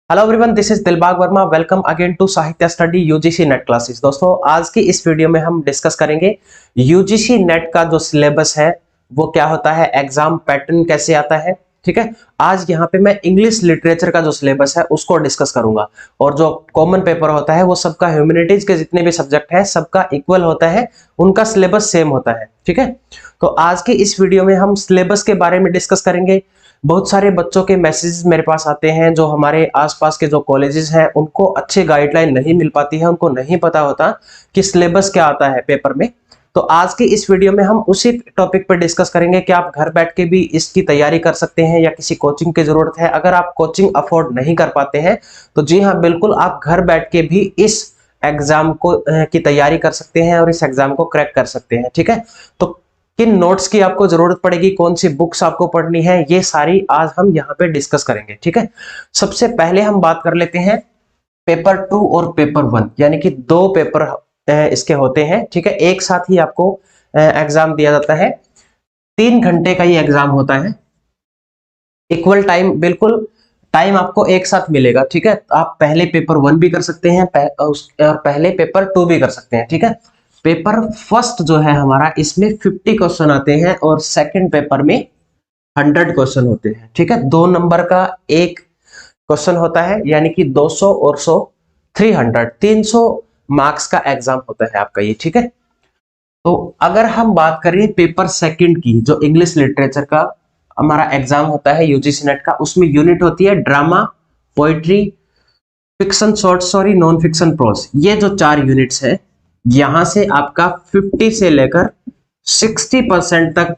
Hello everyone, this is Dilbag Verma. Welcome again to Sahitya study UGC NET classes. दोस्तों, आज की इस वीडियो में हम डिस्कस करेंगे यूजीसी नेट का जो सिलेबस है वो क्या होता है, एग्जाम पैटर्न कैसे आता है। ठीक है, आज यहाँ पे मैं इंग्लिश लिटरेचर का जो सिलेबस है उसको डिस्कस करूंगा। और जो कॉमन पेपर होता है वो सबका ह्यूमैनिटीज के जितने भी सब्जेक्ट है सबका इक्वल होता है, उनका सिलेबस सेम होता है। ठीक है, तो आज के इस वीडियो में हम सिलेबस के बारे में डिस्कस करेंगे। बहुत सारे बच्चों के मैसेज मेरे पास आते हैं जो हमारे आसपास के जो कॉलेजेस हैं उनको अच्छे गाइडलाइन नहीं मिल पाती है, उनको नहीं पता होता कि सिलेबस क्या आता है पेपर में। तो आज की इस वीडियो में हम उसी टॉपिक पर डिस्कस करेंगे कि आप घर बैठ के भी इसकी तैयारी कर सकते हैं या किसी कोचिंग की जरूरत है। अगर आप कोचिंग अफोर्ड नहीं कर पाते हैं तो जी हाँ, बिल्कुल आप घर बैठ के भी इस एग्जाम को की तैयारी कर सकते हैं और इस एग्जाम को क्रैक कर सकते हैं। ठीक है, तो किन नोट्स की आपको जरूरत पड़ेगी, कौन सी बुक्स आपको पढ़नी है, ये सारी आज हम यहाँ पे डिस्कस करेंगे। ठीक है, सबसे पहले हम बात कर लेते हैं पेपर 2 और पेपर 1, यानी कि दो पेपर इसके होते हैं। ठीक है, एक साथ ही आपको एग्जाम दिया जाता है। 3 घंटे का ये एग्जाम होता है, इक्वल टाइम, बिल्कुल टाइम आपको एक साथ मिलेगा। ठीक है, आप पहले पेपर 1 भी कर सकते हैं और पहले पेपर 2 भी कर सकते हैं। ठीक है, पेपर फर्स्ट जो है हमारा, इसमें 50 क्वेश्चन आते हैं और सेकंड पेपर में 100 क्वेश्चन होते हैं। ठीक है, 2 नंबर का एक क्वेश्चन होता है, यानी कि 200 और 100 300 मार्क्स का एग्जाम होता है आपका ये। ठीक है, तो अगर हम बात करें पेपर सेकंड की, जो इंग्लिश लिटरेचर का हमारा एग्जाम होता है यूजीसी नेट का, उसमें यूनिट होती है drama, poetry, fiction, short story, non fiction, prose. ये जो 4 यूनिट्स है, यहां से आपका 50 से लेकर 60% तक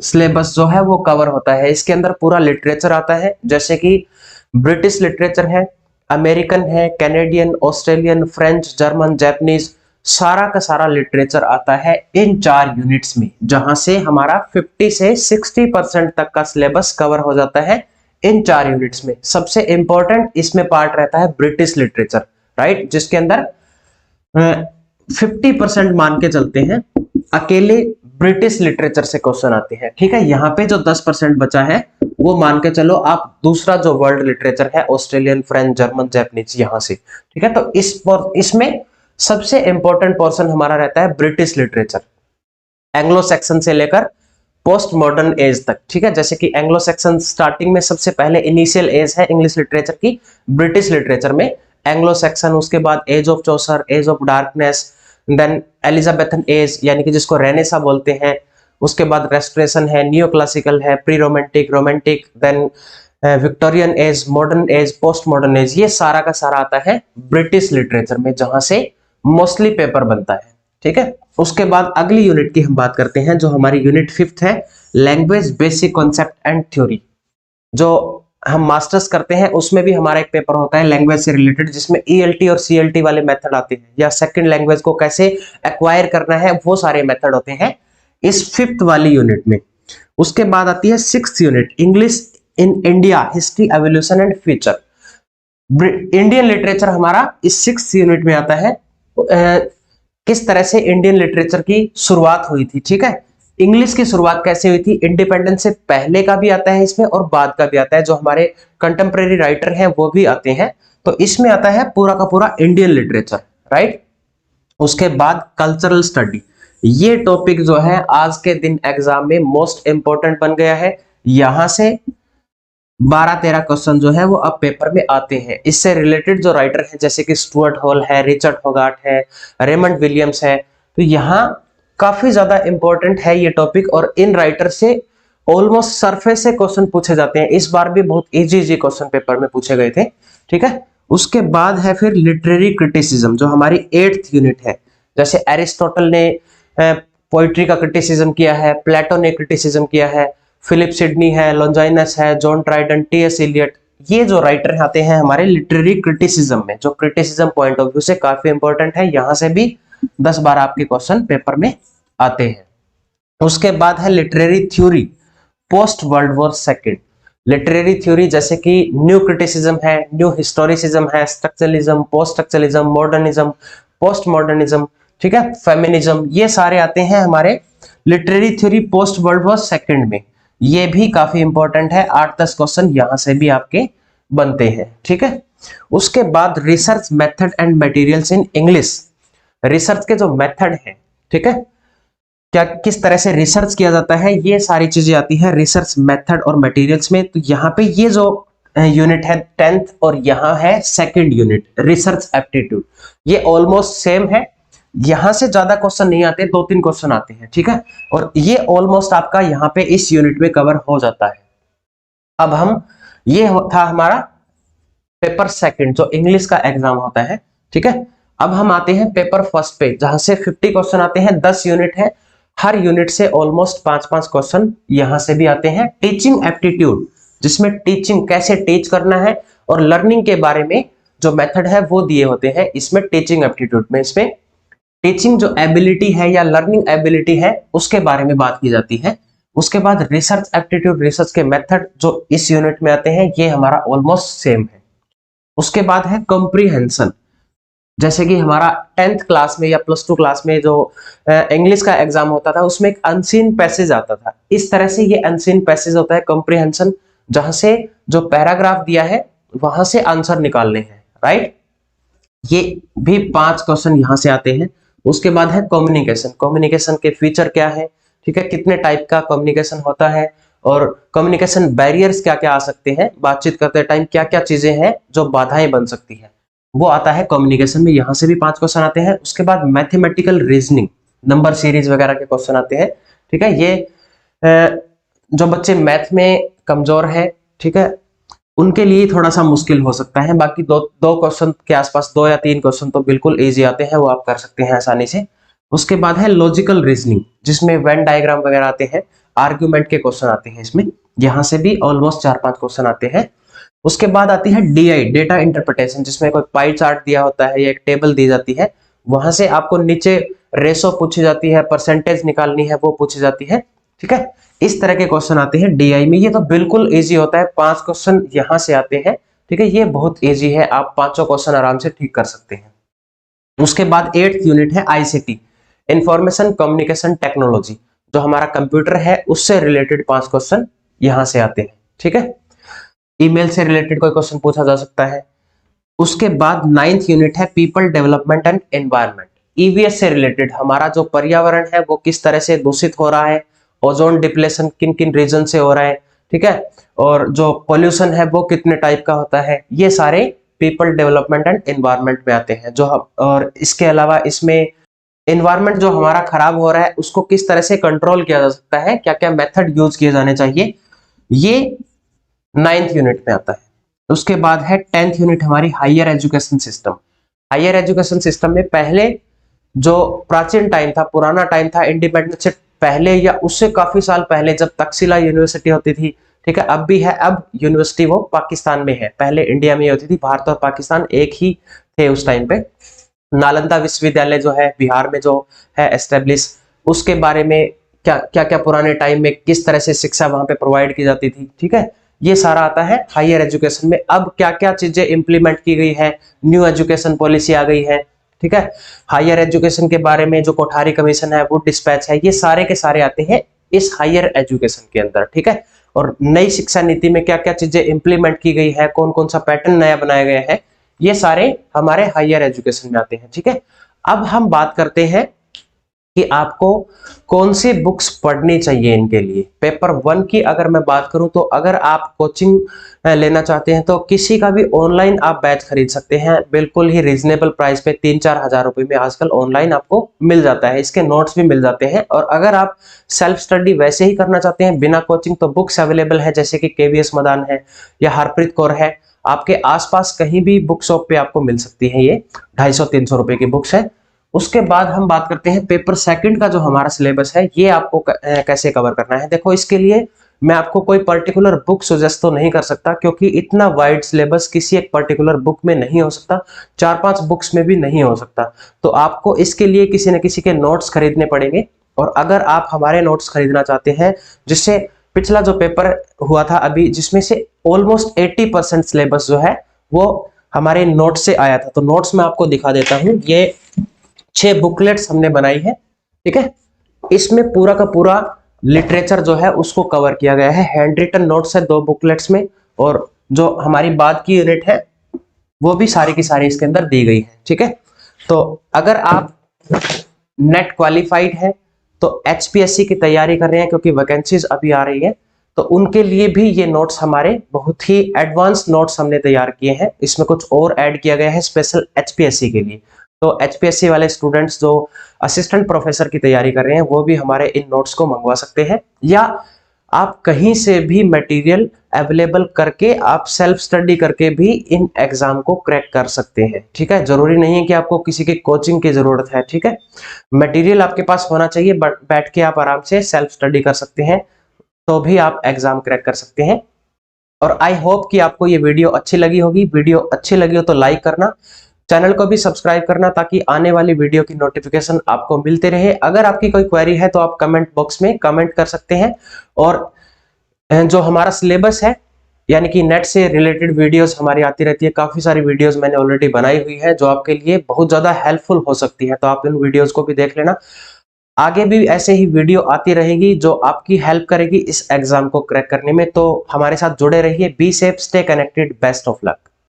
सिलेबस जो है वो कवर होता है। इसके अंदर पूरा लिटरेचर आता है, जैसे कि ब्रिटिश लिटरेचर है, अमेरिकन है, Canadian, Australian, French, German, Japanese, सारा का सारा लिटरेचर आता है इन 4 यूनिट्स में, जहां से हमारा 50 से 60% तक का सिलेबस कवर हो जाता है इन 4 यूनिट्स में। सबसे इंपॉर्टेंट इसमें पार्ट रहता है ब्रिटिश लिटरेचर, राइट, जिसके अंदर 50% मान के चलते हैं अकेले ब्रिटिश लिटरेचर से क्वेश्चन आते हैं। ठीक है, यहाँ पे जो 10% बचा है वो मान के चलो आप दूसरा जो वर्ल्ड लिटरेचर है, ऑस्ट्रेलियन, फ्रेंच, जर्मन, जापानीज, यहां से। ठीक है, तो इसमें सबसे इंपॉर्टेंट पोर्शन हमारा रहता है ब्रिटिश लिटरेचर, एंग्लो सेक्शन से लेकर पोस्ट मॉडर्न एज तक। ठीक है, जैसे कि एंग्लो सेक्शन स्टार्टिंग में सबसे पहले इनिशियल एज है इंग्लिश लिटरेचर की, ब्रिटिश लिटरेचर में एंग्लो सेक्शन, उसके बाद age of Chaucer, age of darkness, then Elizabethan age यानी कि जिसको रेनेसा बोलते हैं, उसके बाद रेस्टोरेशन है, नियो क्लासिकल है, pre romantic, romantic, then Victorian age, modern age, post modern age. ये सारा का सारा आता है ब्रिटिश लिटरेचर में, जहां से मोस्टली पेपर बनता है। ठीक है, उसके बाद अगली यूनिट की हम बात करते हैं, जो हमारी यूनिट 5th है, language basic concept and theory. जो हम मास्टर्स करते हैं उसमें भी हमारा एक पेपर होता है लैंग्वेज से रिलेटेड, जिसमें ईएलटी और सीएलटी वाले मेथड आते हैं, या सेकंड लैंग्वेज को कैसे एक्वायर करना है, वो सारे मेथड होते हैं इस 5th वाली यूनिट में। उसके बाद आती है 6th unit, English in India, history, evolution and future. Indian literature हमारा इस 6th यूनिट में आता है। किस तरह से इंडियन लिटरेचर की शुरुआत हुई थी। ठीक है, इंग्लिश की शुरुआत कैसे हुई थी, इंडिपेंडेंस से पहले का भी आता है इसमें और बाद का भी आता है, जो हमारे कंटेम्प्रेरी राइटर हैं वो भी आते हैं। तो इसमें आता है पूरा का पूरा इंडियन लिटरेचर, राइट। उसके बाद कल्चरल स्टडी, ये टॉपिक जो है आज के दिन एग्जाम में मोस्ट इंपोर्टेंट बन गया है। यहां से 12-13 क्वेश्चन जो है वो अब पेपर में आते हैं। इससे रिलेटेड जो राइटर हैं, जैसे कि स्टुअर्ट हॉल है, रिचर्ड होगार्ट है, रेमंड विलियम्स है, तो यहाँ काफी ज्यादा इंपॉर्टेंट है ये टॉपिक, और इन राइटर से ऑलमोस्ट सरफेस से क्वेश्चन पूछे जाते हैं। इस बार भी बहुत इजी क्वेश्चन पेपर में पूछे गए थे। ठीक है, उसके बाद है फिर लिटरेरी क्रिटिसिज्म, जो हमारी 8th यूनिट है। जैसे एरिस्टोटल ने पोइट्री का क्रिटिसिज्म किया है, प्लेटो ने क्रिटिसिज्म किया है, फिलिप सिडनी है, लॉन्जाइनस है, जॉन ट्राइडन, टी.एस. इलियट, ये जो राइटर आते हैं हमारे लिटरेरी क्रिटिसिज्म में, जो क्रिटिसिज्म पॉइंट ऑफ व्यू से काफी इंपॉर्टेंट है। यहां से भी 10-12 आपके क्वेश्चन पेपर में आते हैं। उसके बाद है literary theory, post world war second. Literary theory जैसे कि न्यू क्रिटिसिज्म है, न्यू हिस्टोरिसिज्म है, structuralism, post structuralism, modernism, post modernism, ठीक है, फेमिनिज्म, ये सारे आते हैं हमारे literary theory post world war second में। ये भी काफी इंपॉर्टेंट है, 8-10 क्वेश्चन यहां से भी आपके बनते हैं, ठीक है। उसके बाद research method and materials in English, research के जो मेथड है, ठीक है, क्या किस तरह से रिसर्च किया जाता है, ये सारी चीजें आती है रिसर्च मेथड और मटेरियल्स में। तो यहाँ पे ये जो यूनिट है 10th और यहाँ है सेकंड यूनिट रिसर्च एप्टीट्यूड, ये ऑलमोस्ट सेम है। यहां से ज्यादा क्वेश्चन नहीं आते, 2-3 क्वेश्चन आते हैं, ठीक है, और ये ऑलमोस्ट आपका यहाँ पे इस यूनिट में कवर हो जाता है। अब हम ये था हमारा पेपर सेकंड जो इंग्लिश का एग्जाम होता है, ठीक है। अब हम आते हैं पेपर फर्स्ट पे, जहां से 50 क्वेश्चन आते हैं, 10 यूनिट है, हर यूनिट से ऑलमोस्ट 5-5 क्वेश्चन यहां से भी आते हैं। टीचिंग एप्टीट्यूड, जिसमें टीचिंग कैसे टीच करना है और लर्निंग के बारे में जो मेथड है वो दिए होते हैं इसमें टीचिंग एप्टीट्यूड में। इसमें टीचिंग जो एबिलिटी है या लर्निंग एबिलिटी है उसके बारे में बात की जाती है। उसके बाद रिसर्च एप्टीट्यूड, रिसर्च के मेथड जो इस यूनिट में आते हैं ये हमारा ऑलमोस्ट सेम है। उसके बाद है कॉम्प्रिहेंशन, जैसे कि हमारा 10th क्लास में या +2 क्लास में जो इंग्लिश का एग्जाम होता था उसमें एक अनसीन पैसेज आता था, इस तरह से ये अनसीन पैसेज होता है कॉम्प्रिहेंशन, जहां से जो पैराग्राफ दिया है वहां से आंसर निकालने हैं, राइट। ये भी 5 क्वेश्चन यहां से आते हैं। उसके बाद है कम्युनिकेशन, कम्युनिकेशन के फीचर क्या है, ठीक है, कितने टाइप का कम्युनिकेशन होता है और कम्युनिकेशन बैरियर्स क्या क्या आ सकते हैं, बातचीत करते टाइम क्या क्या चीजें हैं जो बाधाएं बन सकती है, वो आता है कम्युनिकेशन में, यहां से भी 5 क्वेश्चन आते हैं। उसके बाद मैथमेटिकल रीजनिंग, नंबर सीरीज वगैरह के क्वेश्चन आते हैं, ठीक है। ये जो बच्चे मैथ में कमजोर है, ठीक है, उनके लिए थोड़ा सा मुश्किल हो सकता है, बाकी दो क्वेश्चन के आसपास 2 या 3 क्वेश्चन तो बिल्कुल इजी आते हैं, वो आप कर सकते हैं आसानी से। उसके बाद है लॉजिकल रीजनिंग, जिसमें वेन डायग्राम वगैरह आते हैं, आर्ग्यूमेंट के क्वेश्चन आते हैं इसमें, यहां से भी ऑलमोस्ट 4-5 क्वेश्चन आते हैं। उसके बाद आती है DI, डेटा इंटरप्रिटेशन, जिसमें कोई पाई चार्ट दिया होता है या एक टेबल दी जाती है, वहां से आपको नीचे रेशो पूछी जाती है, परसेंटेज निकालनी है वो पूछी जाती है, ठीक है। इस तरह के क्वेश्चन आते हैं DI में, ये तो बिल्कुल इजी होता है, 5 क्वेश्चन यहां से आते हैं, ठीक है, ये बहुत इजी है, आप 5 क्वेश्चन आराम से ठीक कर सकते हैं। उसके बाद 8th यूनिट है ICT, इंफॉर्मेशन कम्युनिकेशन टेक्नोलॉजी, जो हमारा कंप्यूटर है उससे रिलेटेड 5 क्वेश्चन यहां से आते हैं, ठीक है। ईमेल से रिलेटेड कोई क्वेश्चन पूछा जा सकता है। उसके बाद 9th यूनिट है people development and environment, EVS से रिलेटेड हमारा जो पर्यावरण है वो किस तरह से दूषित हो रहा है, ओजोन डिप्लेशन किन किन रीजन से हो रहा है, ठीक है, और जो पॉल्यूशन है वो कितने टाइप का होता है, ये सारे पीपल डेवलपमेंट एंड एनवायरनमेंट में आते हैं। जो हम, और इसके अलावा इसमें एनवायरनमेंट जो हमारा खराब हो रहा है उसको किस तरह से कंट्रोल किया जा सकता है, क्या क्या मेथड यूज किए जाने चाहिए, ये 9th यूनिट में आता है। उसके बाद है 10th यूनिट हमारी higher education system. Higher education system में पहले जो प्राचीन टाइम था, पुराना टाइम था, इंडिपेंडेंस से पहले या उससे काफी साल पहले, जब तक्षशिला यूनिवर्सिटी होती थी, ठीक है, अब भी है, अब यूनिवर्सिटी वो पाकिस्तान में है, पहले इंडिया में होती थी, भारत और पाकिस्तान एक ही थे उस टाइम पे। नालंदा विश्वविद्यालय जो है बिहार में जो है एस्टेब्लिश, उसके बारे में क्या क्या पुराने टाइम में किस तरह से शिक्षा वहां पे प्रोवाइड की जाती थी, ठीक है, ये सारा आता है हायर एजुकेशन में। अब क्या क्या चीजें इंप्लीमेंट की गई है, न्यू एजुकेशन पॉलिसी आ गई है, ठीक है, हायर एजुकेशन के बारे में जो कोठारी कमीशन है वो डिस्पैच है, ये सारे के सारे आते हैं इस हायर एजुकेशन के अंदर, ठीक है। और नई शिक्षा नीति में क्या क्या चीजें इंप्लीमेंट की गई है, कौन कौन सा पैटर्न नया बनाया गया है, ये सारे हमारे हायर एजुकेशन में आते हैं, ठीक है। अब हम बात करते हैं कि आपको कौन सी बुक्स पढ़नी चाहिए इनके लिए। पेपर 1 की अगर मैं बात करूं तो अगर आप कोचिंग लेना चाहते हैं तो किसी का भी ऑनलाइन आप बैच खरीद सकते हैं, बिल्कुल ही रीजनेबल प्राइस पे, 3-4 हजार रुपए में आजकल ऑनलाइन आपको मिल जाता है, इसके नोट्स भी मिल जाते हैं। और अगर आप सेल्फ स्टडी वैसे ही करना चाहते हैं बिना कोचिंग, तो बुक्स अवेलेबल है, जैसे कि KVS मदान है या हरप्रीत कौर है, आपके आसपास कहीं भी बुक शॉप पे आपको मिल सकती है, ये 250-300 रुपए की बुक्स है। उसके बाद हम बात करते हैं पेपर सेकंड का जो हमारा सिलेबस है, ये आपको कैसे कवर करना है। देखो, इसके लिए मैं आपको कोई पर्टिकुलर बुक सजेस्ट तो नहीं कर सकता, क्योंकि इतना वाइड सिलेबस किसी एक पर्टिकुलर बुक में नहीं हो सकता, 4-5 बुक्स में भी नहीं हो सकता। तो आपको इसके लिए किसी न किसी के नोट्स खरीदने पड़ेंगे। और अगर आप हमारे नोट्स खरीदना चाहते हैं, जिससे पिछला जो पेपर हुआ था अभी, जिसमें से ऑलमोस्ट 80% सिलेबस जो है वो हमारे नोट्स से आया था, तो नोट्स में आपको दिखा देता हूं। ये 6 बुकलेट्स हमने बनाई है, ठीक है, इसमें पूरा का पूरा लिटरेचर जो है उसको कवर किया गया है। हैंड रिटन नोट्स है 2 बुकलेट्स में, और जो हमारी बाद की यूनिट है वो भी सारी की सारी इसके अंदर दी गई है। ठीक है, तो अगर आप नेट क्वालिफाइड है तो एचपीएससी की तैयारी कर रहे हैं क्योंकि वैकेंसीज अभी आ रही है, तो उनके लिए भी ये नोट्स हमारे बहुत ही एडवांस नोट्स हमने तैयार किए हैं। इसमें कुछ और ऐड किया गया है स्पेशल एचपीएससी के लिए। तो एचपीएससी वाले स्टूडेंट्स जो असिस्टेंट प्रोफेसर की तैयारी कर रहे हैं वो भी हमारे इन नोट्स को मंगवा सकते हैं, या आप कहीं से भी मटेरियल अवेलेबल करके आप सेल्फ स्टडी करके भी इन एग्जाम को क्रैक कर सकते हैं। ठीक है, जरूरी नहीं है कि आपको किसी की कोचिंग की जरूरत है। ठीक है, मटेरियल आपके पास होना चाहिए, बैठ के आप आराम से सेल्फ स्टडी कर सकते हैं, तो भी आप एग्जाम क्रैक कर सकते हैं। और आई होप कि आपको ये वीडियो अच्छी लगी होगी। वीडियो अच्छी लगी हो तो लाइक करना, चैनल को भी सब्सक्राइब करना ताकि आने वाली वीडियो की नोटिफिकेशन आपको मिलते रहे। अगर आपकी कोई क्वेरी है तो आप कमेंट बॉक्स में कमेंट कर सकते हैं। और जो हमारा सिलेबस है यानी कि नेट से रिलेटेड वीडियोस हमारी आती रहती है, काफी सारी वीडियोस मैंने ऑलरेडी बनाई हुई है जो आपके लिए बहुत ज्यादा हेल्पफुल हो सकती है, तो आप इन वीडियोस को भी देख लेना। आगे भी ऐसे ही वीडियो आती रहेगी जो आपकी हेल्प करेगी इस एग्जाम को क्रैक करने में। तो हमारे साथ जुड़े रहिए। Be safe, stay connected, best of luck.